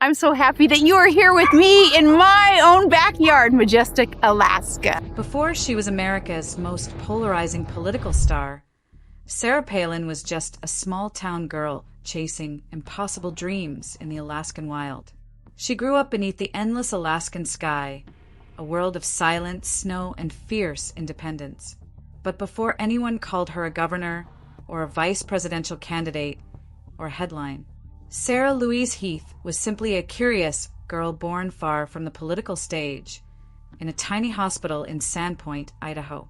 I'm so happy that you are here with me in my own backyard, majestic Alaska. Before she was America's most polarizing political star, Sarah Palin was just a small-town girl chasing impossible dreams in the Alaskan wild. She grew up beneath the endless Alaskan sky, a world of silence, snow, and fierce independence. But before anyone called her a governor or a vice presidential candidate or a headline, Sarah Louise Heath was simply a curious girl born far from the political stage in a tiny hospital in Sandpoint, Idaho.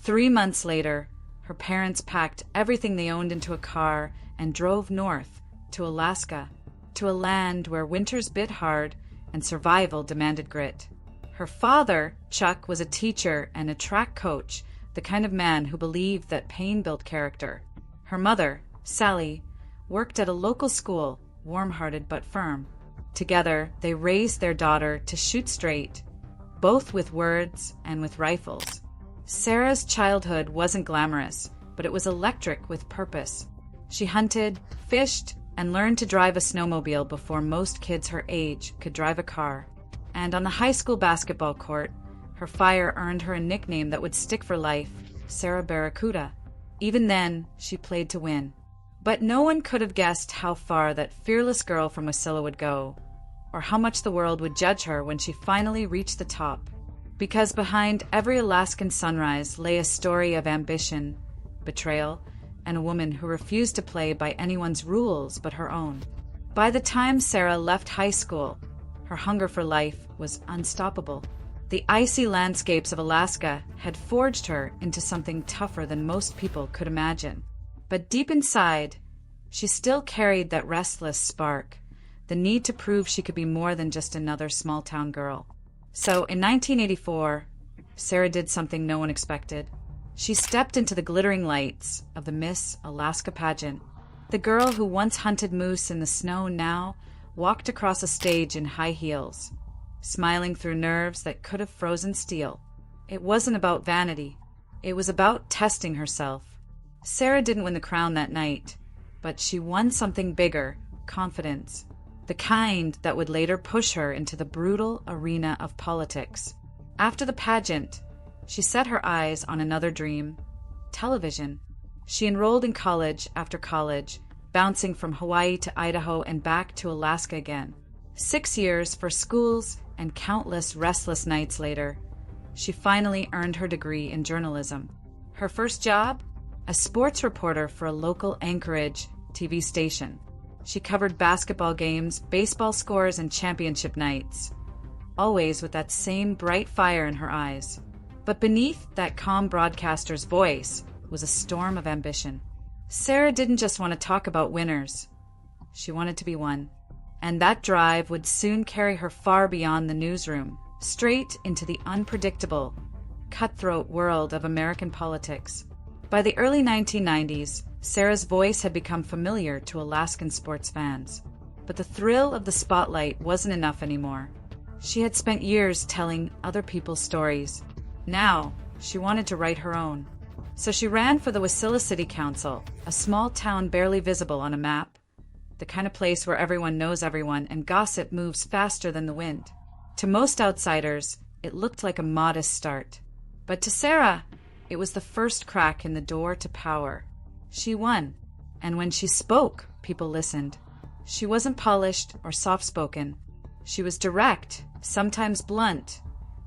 3 months later, her parents packed everything they owned into a car and drove north to Alaska, to a land where winters bit hard and survival demanded grit. Her father, Chuck, was a teacher and a track coach, the kind of man who believed that pain built character. Her mother, Sally, worked at a local school, warm-hearted but firm. Together, they raised their daughter to shoot straight, both with words and with rifles. Sarah's childhood wasn't glamorous, but it was electric with purpose. She hunted, fished, and learned to drive a snowmobile before most kids her age could drive a car. And on the high school basketball court, her fire earned her a nickname that would stick for life, Sarah Barracuda. Even then, she played to win. But no one could have guessed how far that fearless girl from Wasilla would go, or how much the world would judge her when she finally reached the top. Because behind every Alaskan sunrise lay a story of ambition, betrayal, and a woman who refused to play by anyone's rules but her own. By the time Sarah left high school, her hunger for life was unstoppable. The icy landscapes of Alaska had forged her into something tougher than most people could imagine. But deep inside, she still carried that restless spark, the need to prove she could be more than just another small-town girl. So in 1984, Sarah did something no one expected. She stepped into the glittering lights of the Miss Alaska pageant. The girl who once hunted moose in the snow now walked across a stage in high heels, smiling through nerves that could have frozen steel. It wasn't about vanity. It was about testing herself. Sarah didn't win the crown that night, but she won something bigger, confidence, the kind that would later push her into the brutal arena of politics. After the pageant, she set her eyes on another dream, television. She enrolled in college after college, bouncing from Hawaii to Idaho and back to Alaska again. 6 years for schools and countless restless nights later, she finally earned her degree in journalism. Her first job? A sports reporter for a local Anchorage TV station. She covered basketball games, baseball scores, and championship nights, always with that same bright fire in her eyes. But beneath that calm broadcaster's voice was a storm of ambition. Sarah didn't just want to talk about winners. She wanted to be one. And that drive would soon carry her far beyond the newsroom, straight into the unpredictable, cutthroat world of American politics. By the early 1990s, Sarah's voice had become familiar to Alaskan sports fans. But the thrill of the spotlight wasn't enough anymore. She had spent years telling other people's stories. Now, she wanted to write her own. So she ran for the Wasilla City Council, a small town barely visible on a map, the kind of place where everyone knows everyone and gossip moves faster than the wind. To most outsiders, it looked like a modest start. But to Sarah, it was the first crack in the door to power. She won, and when she spoke, people listened. She wasn't polished or soft-spoken. She was direct, sometimes blunt,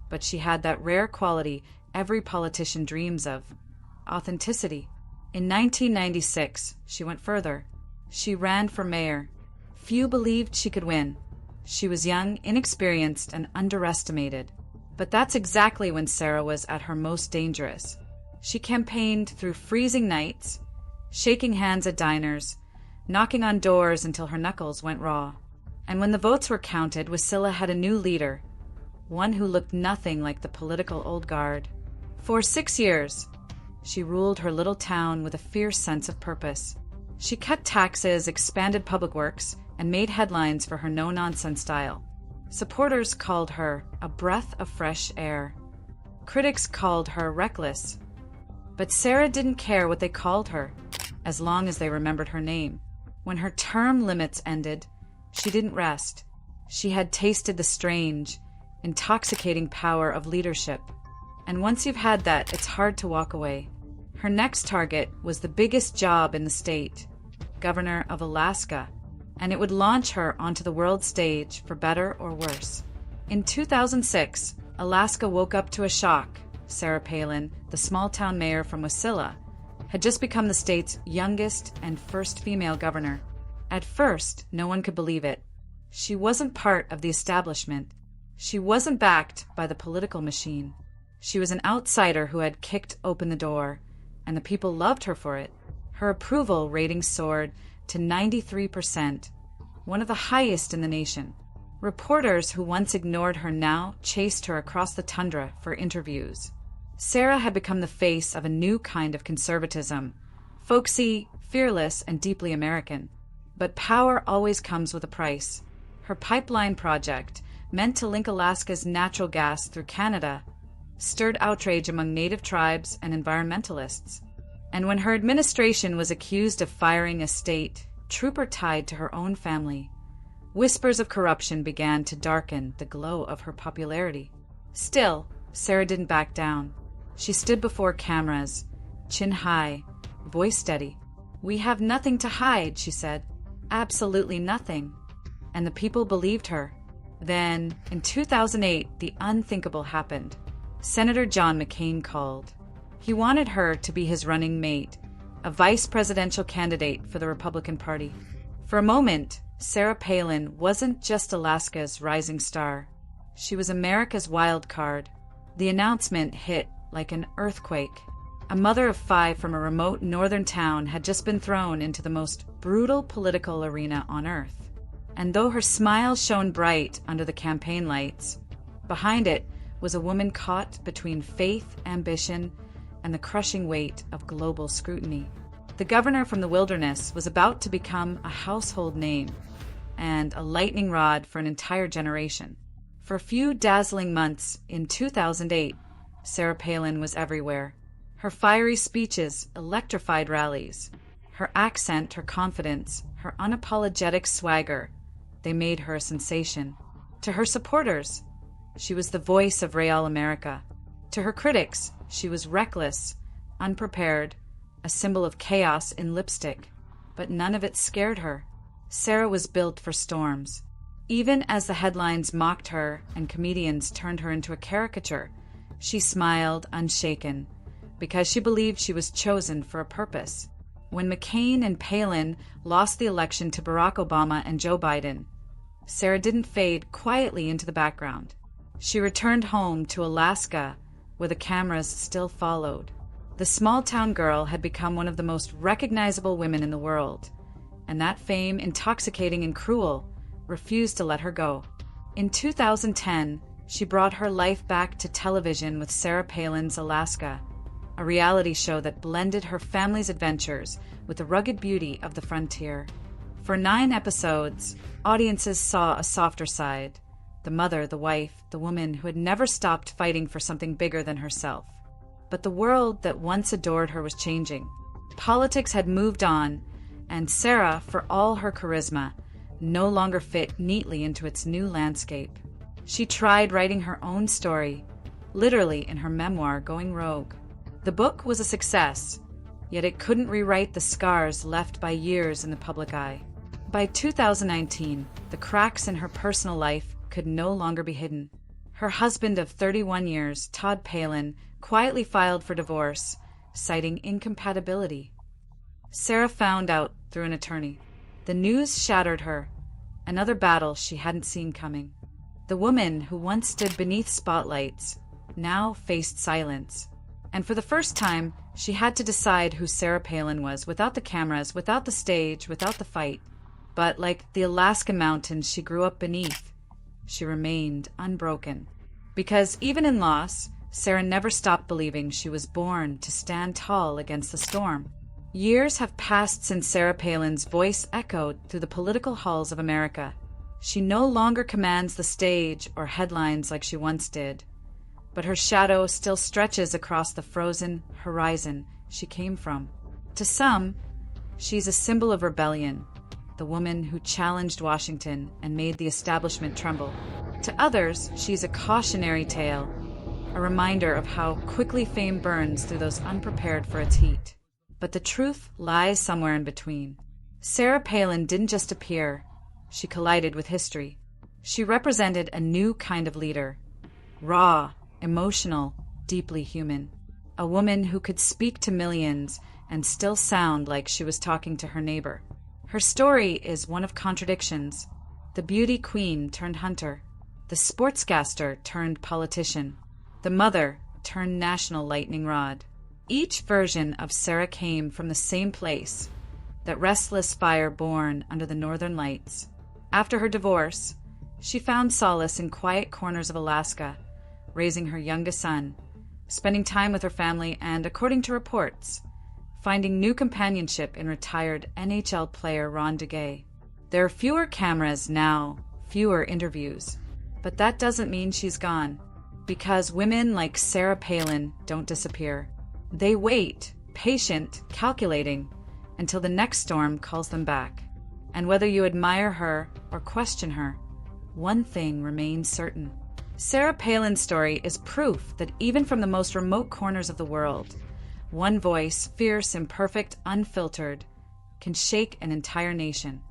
but she had that rare quality every politician dreams of, authenticity. In 1996, she went further. She ran for mayor. Few believed she could win. She was young, inexperienced, and underestimated. But that's exactly when Sarah was at her most dangerous. She campaigned through freezing nights, shaking hands at diners, knocking on doors until her knuckles went raw. And when the votes were counted, Wasilla had a new leader, one who looked nothing like the political old guard. For 6 years, she ruled her little town with a fierce sense of purpose. She cut taxes, expanded public works, and made headlines for her no-nonsense style. Supporters called her a breath of fresh air. Critics called her reckless. But Sarah didn't care what they called her, as long as they remembered her name. When her term limits ended, she didn't rest. She had tasted the strange, intoxicating power of leadership. And once you've had that, it's hard to walk away. Her next target was the biggest job in the state, governor of Alaska, and it would launch her onto the world stage for better or worse. In 2006, Alaska woke up to a shock. Sarah Palin, the small-town mayor from Wasilla, had just become the state's youngest and first female governor. At first, no one could believe it. She wasn't part of the establishment. She wasn't backed by the political machine. She was an outsider who had kicked open the door, and the people loved her for it. Her approval rating soared to 93%, one of the highest in the nation. Reporters who once ignored her now chased her across the tundra for interviews. Sarah had become the face of a new kind of conservatism, folksy, fearless, and deeply American. But power always comes with a price. Her pipeline project, meant to link Alaska's natural gas through Canada, stirred outrage among native tribes and environmentalists. And when her administration was accused of firing a state trooper tied to her own family, whispers of corruption began to darken the glow of her popularity. Still, Sarah didn't back down. She stood before cameras, chin high, voice steady. "We have nothing to hide," she said. "Absolutely nothing." And the people believed her. Then, in 2008, the unthinkable happened. Senator John McCain called. He wanted her to be his running mate, a vice presidential candidate for the Republican Party. For a moment, Sarah Palin wasn't just Alaska's rising star. She was America's wild card. The announcement hit like an earthquake. A mother of 5 from a remote northern town had just been thrown into the most brutal political arena on earth. And though her smile shone bright under the campaign lights, behind it was a woman caught between faith, ambition, and the crushing weight of global scrutiny. The governor from the wilderness was about to become a household name and a lightning rod for an entire generation. For a few dazzling months in 2008, Sarah Palin was everywhere. Her fiery speeches electrified rallies. Her accent, her confidence, her unapologetic swagger, they made her a sensation. To her supporters, she was the voice of Real America. To her critics, she was reckless, unprepared, a symbol of chaos in lipstick. But none of it scared her. Sarah was built for storms. Even as the headlines mocked her and comedians turned her into a caricature, she smiled unshaken, because she believed she was chosen for a purpose. When McCain and Palin lost the election to Barack Obama and Joe Biden, Sarah didn't fade quietly into the background. She returned home to Alaska, where the cameras still followed. The small-town girl had become one of the most recognizable women in the world, and that fame, intoxicating and cruel, refused to let her go. In 2010, she brought her life back to television with Sarah Palin's Alaska, a reality show that blended her family's adventures with the rugged beauty of the frontier. For 9 episodes, audiences saw a softer side, the mother, the wife, the woman who had never stopped fighting for something bigger than herself. But the world that once adored her was changing. Politics had moved on, and Sarah, for all her charisma, no longer fit neatly into its new landscape. She tried writing her own story, literally in her memoir, Going Rogue. The book was a success, yet it couldn't rewrite the scars left by years in the public eye. By 2019, the cracks in her personal life could no longer be hidden. Her husband of 31 years, Todd Palin, quietly filed for divorce, citing incompatibility. Sarah found out through an attorney. The news shattered her, another battle she hadn't seen coming. The woman who once stood beneath spotlights now faced silence. And for the first time, she had to decide who Sarah Palin was, without the cameras, without the stage, without the fight. But like the Alaskan mountains she grew up beneath, she remained unbroken. Because even in loss, Sarah never stopped believing she was born to stand tall against the storm. Years have passed since Sarah Palin's voice echoed through the political halls of America. She no longer commands the stage or headlines like she once did, but her shadow still stretches across the frozen horizon she came from. To some, she's a symbol of rebellion, the woman who challenged Washington and made the establishment tremble. To others, she's a cautionary tale, a reminder of how quickly fame burns through those unprepared for its heat. But the truth lies somewhere in between. Sarah Palin didn't just appear, she collided with history. She represented a new kind of leader, raw, emotional, deeply human. A woman who could speak to millions and still sound like she was talking to her neighbor. Her story is one of contradictions. The beauty queen turned hunter, the sportscaster turned politician, the mother turned national lightning rod. Each version of Sarah came from the same place, that restless fire born under the northern lights. After her divorce, she found solace in quiet corners of Alaska, raising her youngest son, spending time with her family, and, according to reports, finding new companionship in retired NHL player Ron Duguay. There are fewer cameras now, fewer interviews, but that doesn't mean she's gone, because women like Sarah Palin don't disappear. They wait, patient, calculating, until the next storm calls them back. And whether you admire her or question her, one thing remains certain. Sarah Palin's story is proof that even from the most remote corners of the world, one voice, fierce, imperfect, unfiltered, can shake an entire nation.